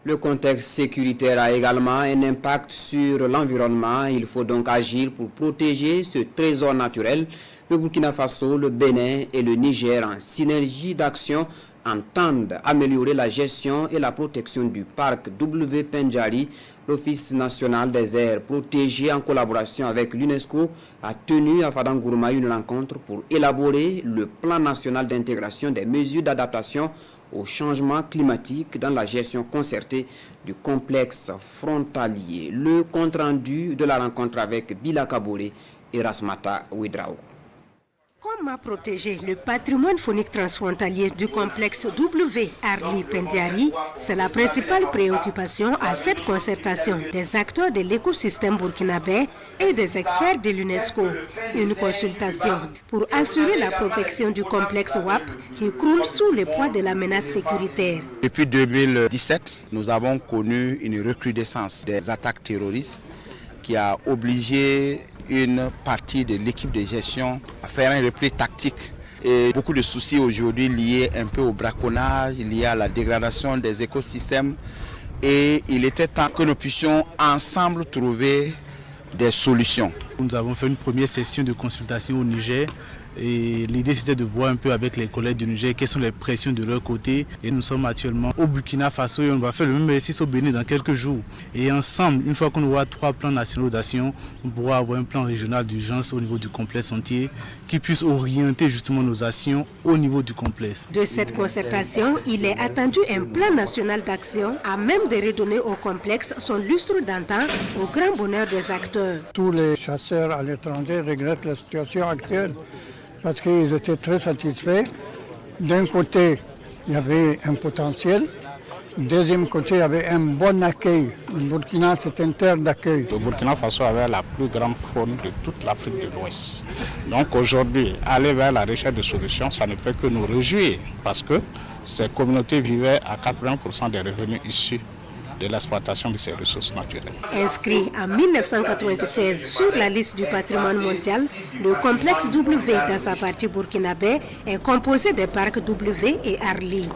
Le contexte sécuritaire a également un impact sur l'environnement. Il faut donc agir pour protéger ce trésor naturel. Le Burkina Faso, le Bénin et le Niger, en synergie d'action, entendent améliorer la gestion et la protection du parc W. Pendjari. L'Office national des aires protégées, en collaboration avec l'UNESCO, a tenu à Fadangourma une rencontre pour élaborer le plan national d'intégration des mesures d'adaptation au changement climatique dans la gestion concertée du complexe frontalier. Le compte-rendu de la rencontre avec Bila Kabore et Rasmata Ouedraogo. Comment protéger le patrimoine faunique transfrontalier du complexe W. Arli Pendiari? C'est la principale préoccupation à cette concertation des acteurs de l'écosystème burkinabé et des experts de l'UNESCO. Une consultation pour assurer la protection du complexe WAP qui croule sous le poids de la menace sécuritaire. Depuis 2017, nous avons connu une recrudescence des attaques terroristes qui a obligé une partie de l'équipe de gestion à faire un repli tactique. Et beaucoup de soucis aujourd'hui liés un peu au braconnage, liés à la dégradation des écosystèmes. Et il était temps que nous puissions ensemble trouver des solutions. Nous avons fait une première session de consultation au Niger. Et l'idée c'était de voir un peu avec les collègues du Niger quelles sont les pressions de leur côté. Et nous sommes actuellement au Burkina Faso et on va faire le même exercice au Bénin dans quelques jours. Et ensemble, une fois qu'on aura 3 plans nationaux d'action, on pourra avoir un plan régional d'urgence au niveau du complexe entier qui puisse orienter justement nos actions au niveau du complexe. De cette concertation, il est attendu un plan national d'action à même de redonner au complexe son lustre d'antan au grand bonheur des acteurs. Tous les chasseurs à l'étranger regrettent la situation actuelle, parce qu'ils étaient très satisfaits. D'un côté, il y avait un potentiel. Du deuxième côté, il y avait un bon accueil. Le Burkina, c'est une terre d'accueil. Le Burkina Faso avait la plus grande faune de toute l'Afrique de l'Ouest. Donc aujourd'hui, aller vers la recherche de solutions, ça ne peut que nous réjouir, parce que ces communautés vivaient à 80% des revenus issus de l'exploitation de ces ressources naturelles. Inscrit en 1996 sur la liste du patrimoine mondial, le complexe W dans sa partie burkinabé est composé des parcs W et Arli.